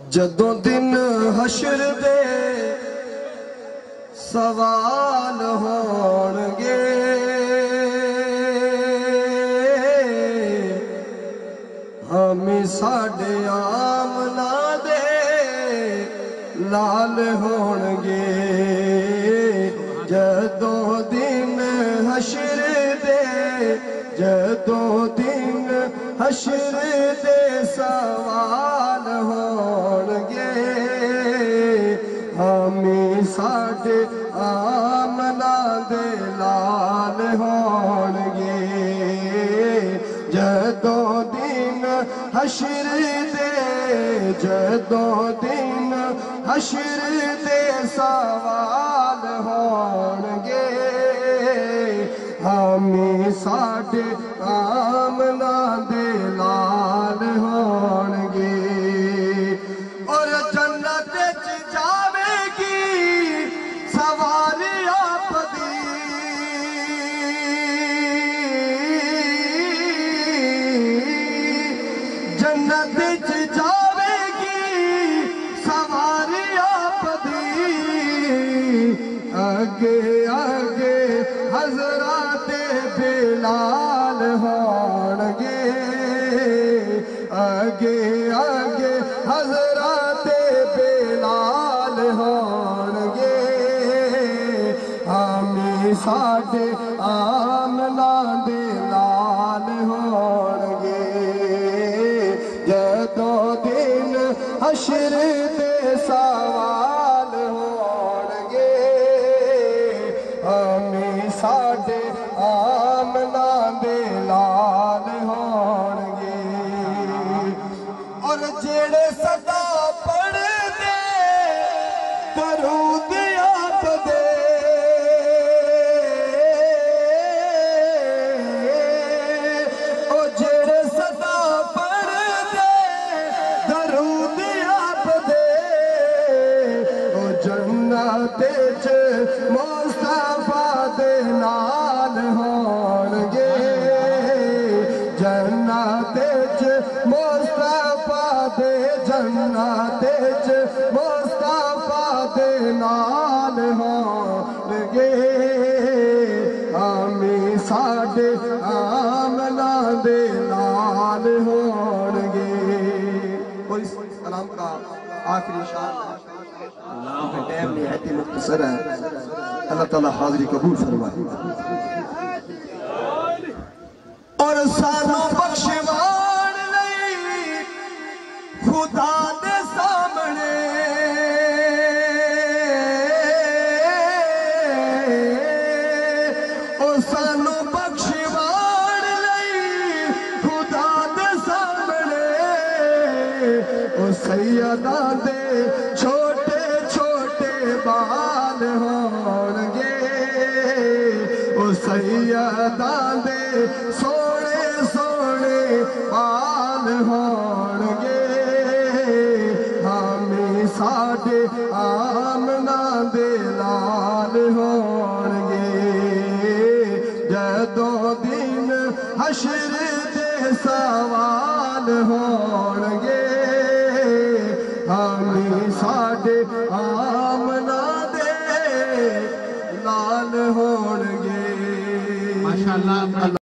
جدوں دن حشر دے سوال ہون گے ہمیں ساڈے آمنا دے لال ہون گے جدوں دن حشر دے جدوں دن حشر دے سوال ہون گے ہمیں ساڈے آمنا دے لال ہون گے جدوں دن حشر دے جدوں دن حشر دے سوال ہون گے ہمیں ساڈے آمنا دے لال ہون گے اور جنت وچ جاوے گی سواری آپ دی جنت وچ جاوے گی سواری آپ دی اگے اگے حضرات بلال ہون گے اگے اگے حضرات بلال ہون گے ہمیں ساڈے آمنا دے لال ہون گے جدوں دن حشر دے سوال ہون گے ہمیں ساڈے آمنا دے لال ہون گے اور جڑے صدا پڑھ دے درود آپ دے اور جڑے صدا پڑھ دے درود آپ دے اور جنت وچ مصطفیٰ دے نال ہون گے جنت وچ مصطفیٰ دے جنت وچ مصطفیٰ دے نال ہون گے ہمیں ساڈے آمنا دے لال ہون گے اور اس کلام کا آخری شعر ٹائم نہایت مختصر ہے اللہ تعالیٰ حاضری قبول فرمائے اور سانو بخشوان لئی خدا دے سامنے اور سانو بخشوان لئی خدا دے سامنے اور سیداں دے چھوٹے چھوٹے بال ہون گے اور سیداں دے سونے سونے بال ہون گے ہمیں ساڈے آمنا دے لال ہون گے جدوں دن حشر دے سوال ہون گے ہمیں ساڈے آمنا دے لال ہون گے ماشاءاللہ